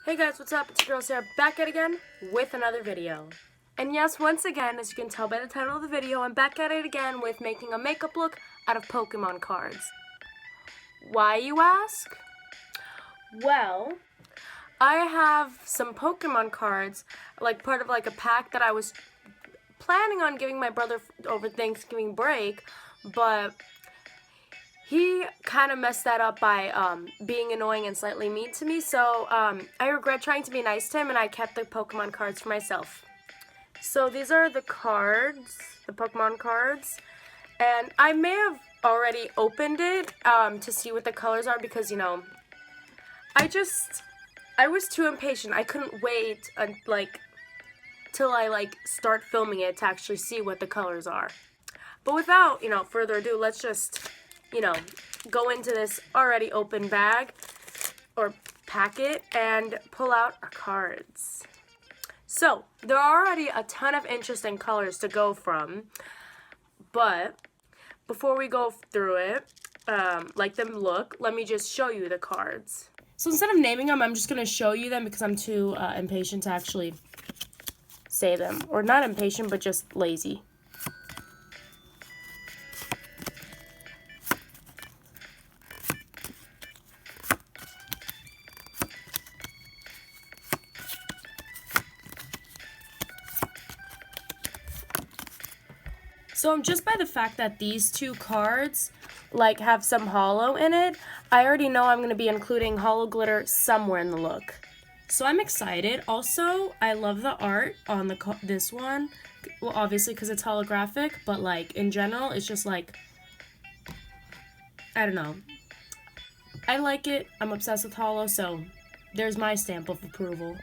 Hey guys, what's up? It's your girl Sarah back at it again with another video. And yes, once again, as you can tell by the title of the video, I'm back at it again with making a makeup look out of Pokemon cards. Why, you ask? Well, I have some Pokemon cards, like part of like a pack that I was planning on giving my brother over Thanksgiving break, but he kind of messed that up by being annoying and slightly mean to me, so I regret trying to be nice to him, and I kept the Pokemon cards for myself. So these are the cards, the Pokemon cards, and I may have already opened it to see what the colors are because, you know, I was too impatient. I couldn't wait till I start filming it to actually see what the colors are. But without, further ado, let's just go into this already open bag or packet and pull out our cards. So, there are already a ton of interesting colors to go from, but before we go through it, like them look, let me just show you the cards. So instead of naming them, I'm just going to show you them because I'm too impatient to actually say them. Or not impatient, but just lazy. So just by the fact that these two cards have some holo in it, I already know I'm going to be including holo glitter somewhere in the look. So I'm excited. Also, I love the art on this one. Well, obviously because it's holographic, but in general, it's just I don't know. I like it. I'm obsessed with holo, so there's my stamp of approval.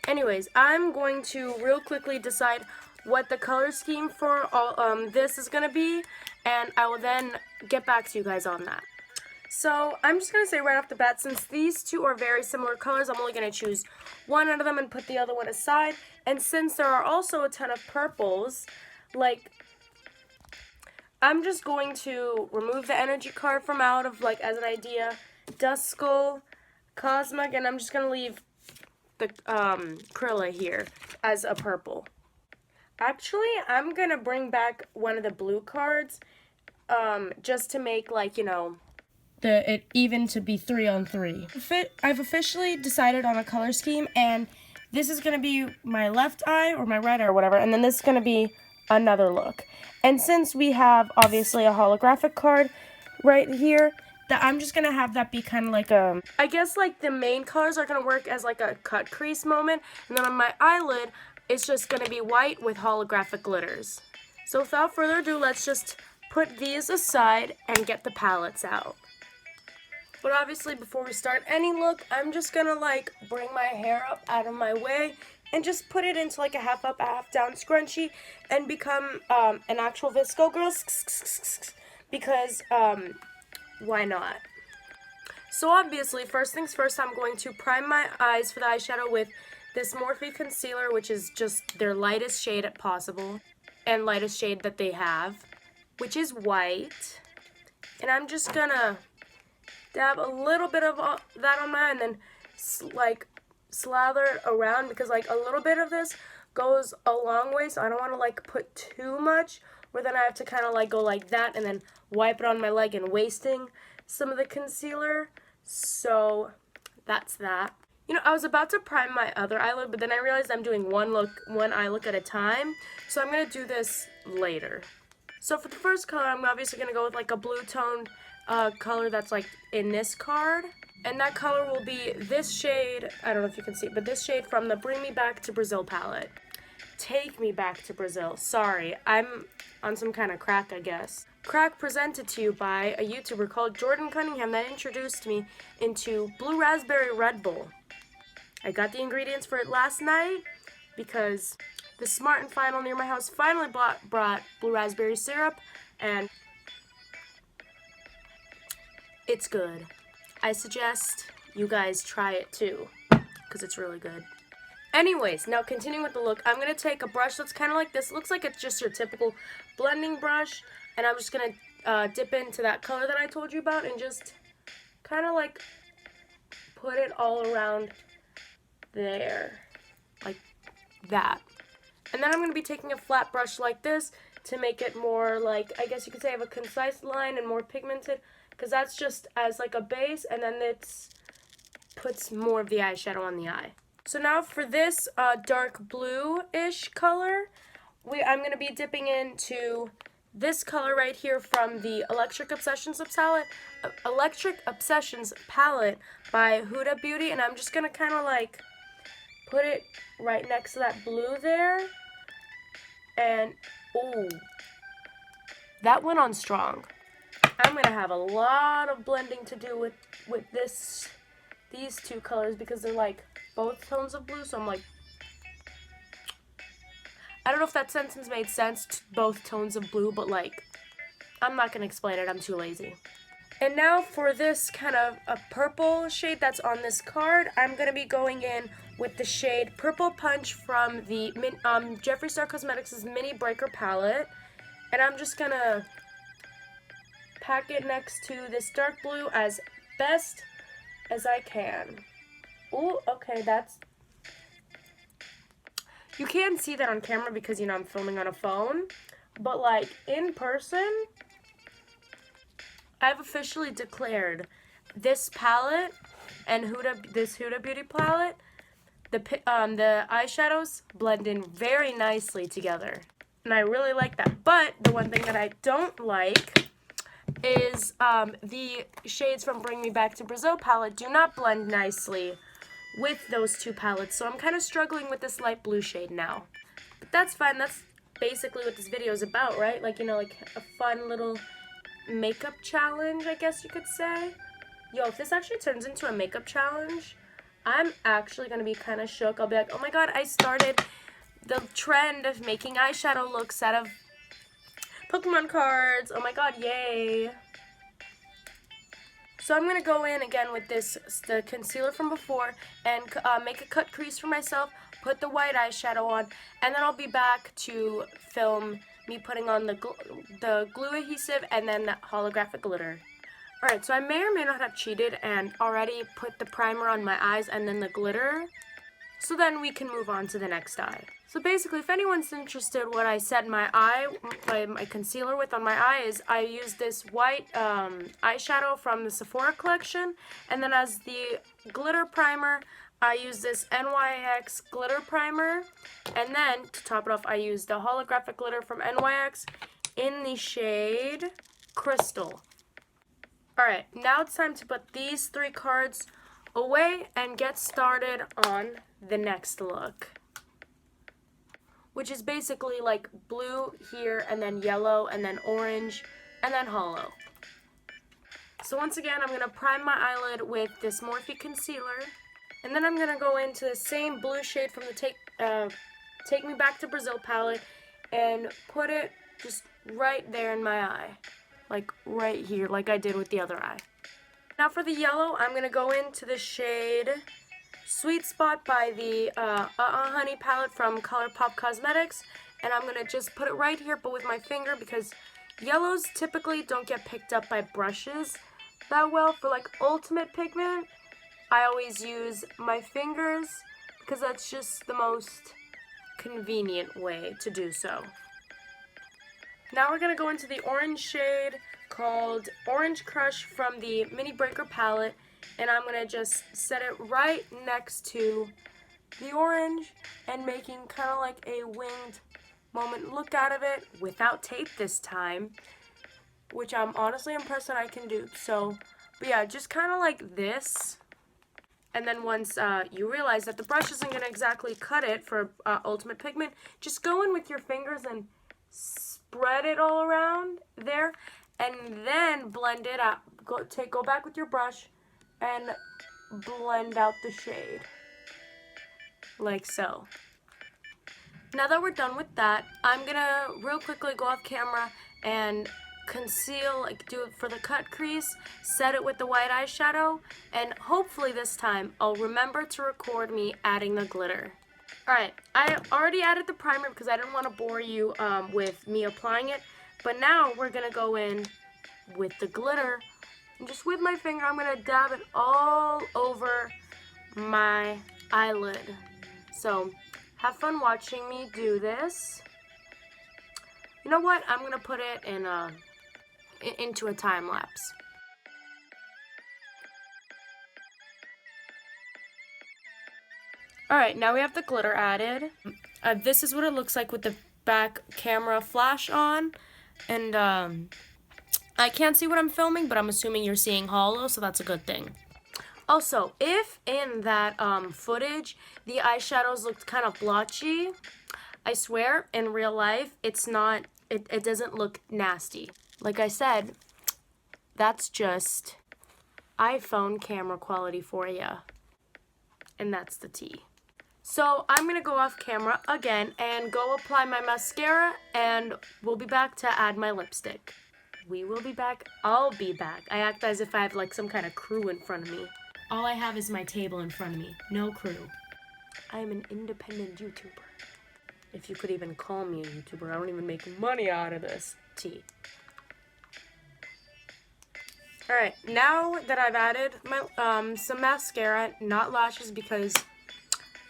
Anyways, I'm going to real quickly decide what the color scheme for all this is going to be, and I will then get back to you guys on that. So I'm just going to say right off the bat, since these two are very similar colors, I'm only going to choose one out of them and put the other one aside. And since there are also a ton of purples, I'm just going to remove the energy card from out of, as an idea, Duskull, Cosmic, and I'm just going to leave the Krilla here as a purple. Actually, I'm going to bring back one of the blue cards just to make, it even to be 3-on-3. I've officially decided on a color scheme, and this is going to be my left eye or my right eye or whatever, and then this is going to be another look. And since we have, obviously, a holographic card right here, that I'm just going to have that be kind of like a... I guess, the main colors are going to work as, a cut crease moment, and then on my eyelid, it's just going to be white with holographic glitters. So without further ado, let's just put these aside and get the palettes out. But obviously, before we start any look, I'm just going to, bring my hair up out of my way and just put it into, a half up, half down scrunchie and become an actual Visco girl. Because, why not? So obviously, first things first, I'm going to prime my eyes for the eyeshadow with this Morphe concealer, which is just their lightest shade possible, and lightest shade that they have, which is white. And I'm just gonna dab a little bit of that on my eye and then slather it around, because a little bit of this goes a long way, so I don't want to put too much where then I have to kind of go like that and then wipe it on my leg and wasting some of the concealer. So that's that. You know, I was about to prime my other eyelid, but then I realized I'm doing one eye look at a time, so I'm going to do this later. So for the first color, I'm obviously going to go with a blue toned color that's in this card. And that color will be this shade, I don't know if you can see it, but this shade from the Bring Me Back to Brazil palette. Take Me Back to Brazil. Sorry, I'm on some kind of crack, I guess. Crack presented to you by a YouTuber called Jordan Cunningham that introduced me into Blue Raspberry Red Bull. I got the ingredients for it last night because the Smart and Final near my house finally brought blue raspberry syrup, and it's good. I suggest you guys try it too, because it's really good. Anyways, now continuing with the look, I'm going to take a brush that's kind of like this. It looks like it's just your typical blending brush, and I'm just going to dip into that color that I told you about and just kind of put it all around there, like that. And then I'm going to be taking a flat brush like this to make it more like, I guess you could say, have a concise line and more pigmented, because that's just as like a base, and then it puts more of the eyeshadow on the eye. So now for this dark blue-ish color, I'm going to be dipping into this color right here from the Electric Obsessions palette by Huda Beauty, and I'm just going to kind of like put it right next to that blue there, and ooh, that went on strong. I'm going to have a lot of blending to do with these two colors, because they're like both tones of blue, so I'm like, I don't know if that sentence made sense, both tones of blue, but like, I'm not going to explain it, I'm too lazy. And now for this kind of a purple shade that's on this card, I'm going to be going in with the shade Purple Punch from the Jeffree Star Cosmetics' Mini Breaker palette. And I'm just going to pack it next to this dark blue as best as I can. Ooh, okay, you can't see that on camera because, you know, I'm filming on a phone. But like in person, I've officially declared this palette and this Huda Beauty palette, the eyeshadows blend in very nicely together. And I really like that. But the one thing that I don't like is the shades from Bring Me Back to Brazil palette do not blend nicely with those two palettes. So I'm kind of struggling with this light blue shade now. But that's fine. That's basically what this video is about, right? Like, you know, like a fun little makeup challenge, I guess you could say. Yo, if this actually turns into a makeup challenge, I'm actually going to be kind of shook. I'll be like, oh my god, I started the trend of making eyeshadow looks out of Pokemon cards. Oh my god, yay. So I'm going to go in again with the concealer from before and make a cut crease for myself, put the white eyeshadow on, and then I'll be back to film me putting on the glue adhesive and then that holographic glitter. Alright, so I may or may not have cheated and already put the primer on my eyes and then the glitter. So then we can move on to the next eye. So basically, if anyone's interested what I set my concealer with on my eye is I use this white eyeshadow from the Sephora collection, and then as the glitter primer, I use this NYX glitter primer, and then to top it off, I use the holographic glitter from NYX in the shade Crystal. Alright, now it's time to put these three cards away and get started on the next look, which is basically like blue here, and then yellow, and then orange, and then hollow. So once again, I'm going to prime my eyelid with this Morphe concealer, and then I'm going to go into the same blue shade from the Take Me Back to Brazil palette and put it just right there in my eye, like right here, like I did with the other eye. Now for the yellow, I'm going to go into the shade Sweet Spot by the Honey palette from ColourPop Cosmetics, and I'm going to just put it right here, but with my finger, because yellows typically don't get picked up by brushes that well. For like ultimate pigment, I always use my fingers because that's just the most convenient way to do so. Now we're going to go into the orange shade called Orange Crush from the Mini Breaker palette, and I'm going to just set it right next to the orange and making kind of like a winged moment look out of it without tape this time, which I'm honestly impressed that I can do. So, but yeah, just kind of like this. And then once you realize that the brush isn't going to exactly cut it for ultimate pigment, just go in with your fingers and spread it all around there, and then blend it out. Go back with your brush and blend out the shade, like so. Now that we're done with that, I'm gonna real quickly go off camera and conceal, like do it for the cut crease, set it with the white eyeshadow, and hopefully this time I'll remember to record me adding the glitter. Alright, I already added the primer because I didn't want to bore you with me applying it, but now we're gonna go in with the glitter, and just with my finger I'm gonna dab it all over my eyelid. So have fun watching me do this. You know what? I'm gonna put it in into a time lapse. Alright, now we have the glitter added. This is what it looks like with the back camera flash on. And I can't see what I'm filming, but I'm assuming you're seeing hollow, so that's a good thing. Also, if in that footage the eyeshadows looked kind of blotchy, I swear in real life it's not, it doesn't look nasty. Like I said, that's just iPhone camera quality for ya. And that's the tea. So I'm gonna go off camera again and go apply my mascara, and we'll be back to add my lipstick. We will be back. I'll be back. I act as if I have like some kind of crew in front of me. All I have is my table in front of me. No crew. I am an independent YouTuber. If you could even call me a YouTuber. I don't even make money out of this tea. Alright, now that I've added my some mascara, not lashes because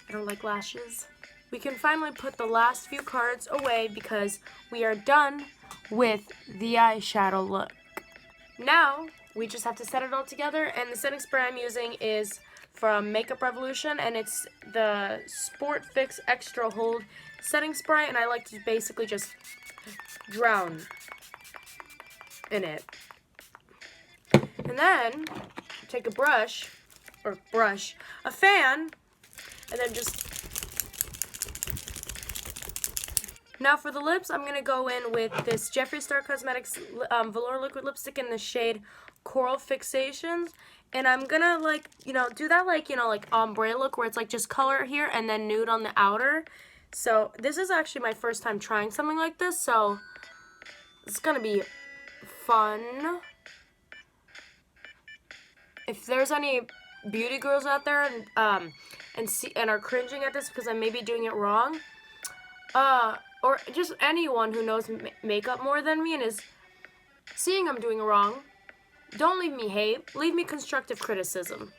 I don't like lashes, we can finally put the last few cards away because we are done with the eyeshadow look. Now, we just have to set it all together, and the setting spray I'm using is from Makeup Revolution, and it's the Sport Fix Extra Hold setting spray, and I like to basically just drown in it. And then, take a a fan, and then just... Now for the lips, I'm going to go in with this Jeffree Star Cosmetics Velour Liquid Lipstick in the shade Coral Fixations. And I'm going to, like, do that, like, like ombre look where it's, like, just color here and then nude on the outer. So this is actually my first time trying something like this, so it's going to be fun. If there's any beauty girls out there and are cringing at this because I may be doing it wrong, or just anyone who knows makeup more than me and is seeing I'm doing it wrong, don't leave me hate, leave me constructive criticism.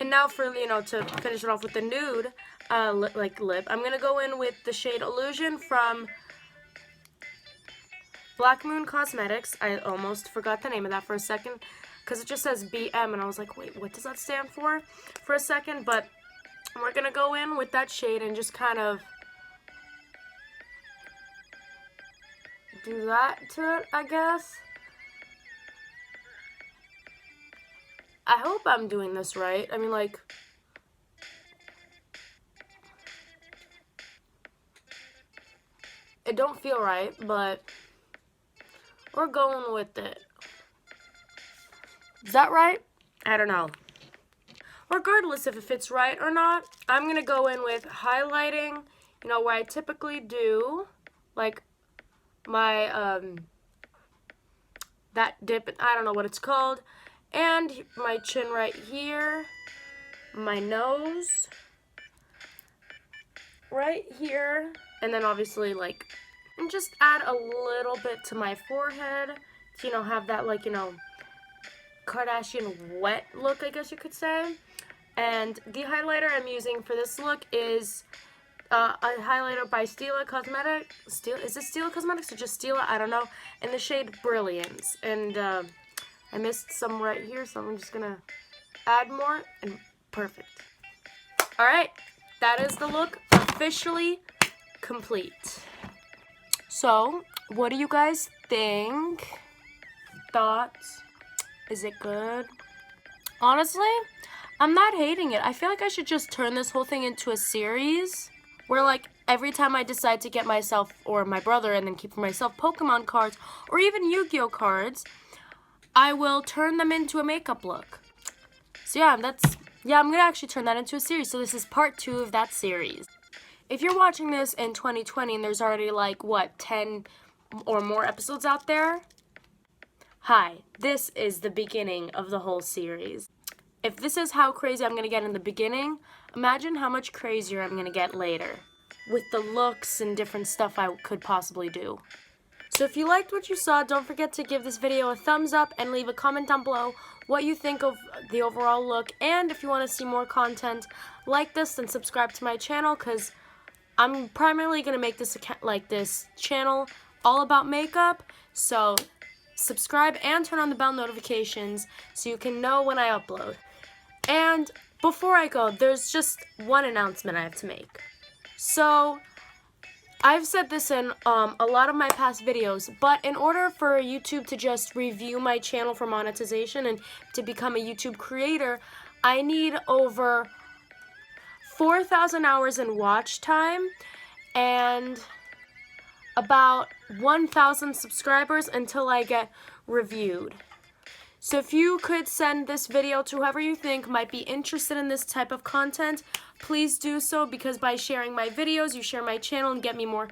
And now for, to finish it off with the nude, lip, I'm going to go in with the shade Illusion from Black Moon Cosmetics. I almost forgot the name of that for a second, because it just says BM, and I was like, wait, what does that stand for a second? But we're going to go in with that shade and just kind of do that to it, I guess. I hope I'm doing this right. I mean, like, it don't feel right, but we're going with it. Is that right? I don't know. Regardless if it fits right or not, I'm going to go in with highlighting, where I typically do, like, my, that dip, I don't know what it's called, and my chin right here, my nose right here, and then obviously, like, and just add a little bit to my forehead to, have that, like, Kardashian wet look, I guess you could say. And the highlighter I'm using for this look is a highlighter by Stila Cosmetics. Is it Stila Cosmetics or just Stila? I don't know. In the shade Brilliance. And I missed some right here, so I'm just gonna add more, and perfect. Alright, that is the look officially complete. So, what do you guys think? Thoughts? Is it good? Honestly, I'm not hating it. I feel like I should just turn this whole thing into a series where, like, every time I decide to get myself or my brother and then keep for myself Pokemon cards or even Yu-Gi-Oh cards, I will turn them into a makeup look. So yeah, I'm gonna actually turn that into a series. So this is part 2 of that series. If you're watching this in 2020 and there's already, like, what, 10 or more episodes out there? Hi, this is the beginning of the whole series. If this is how crazy I'm gonna get in the beginning, imagine how much crazier I'm gonna get later with the looks and different stuff I could possibly do. So if you liked what you saw, don't forget to give this video a thumbs up and leave a comment down below what you think of the overall look, and if you want to see more content like this, then subscribe to my channel, because I'm primarily going to make this this channel all about makeup. So subscribe and turn on the bell notifications so you can know when I upload. And before I go, there's just one announcement I have to make. So I've said this in a lot of my past videos, but in order for YouTube to just review my channel for monetization and to become a YouTube creator, I need over 4,000 hours in watch time and about 1,000 subscribers until I get reviewed. So if you could send this video to whoever you think might be interested in this type of content, please do so, because by sharing my videos, you share my channel and get me more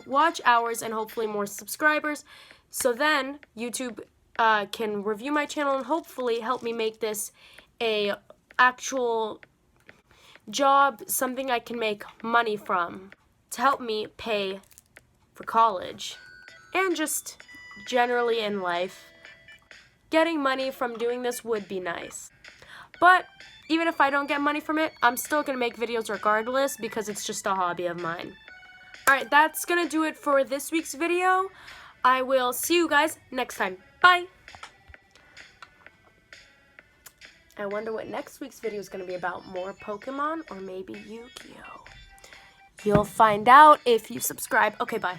watch hours and hopefully more subscribers. So then YouTube can review my channel and hopefully help me make this a actual job, something I can make money from, to help me pay for college and just generally in life. Getting money from doing this would be nice. But even if I don't get money from it, I'm still going to make videos regardless, because it's just a hobby of mine. Alright, that's going to do it for this week's video. I will see you guys next time. Bye! I wonder what next week's video is going to be about. More Pokemon or maybe Yu-Gi-Oh! You'll find out if you subscribe. Okay, bye.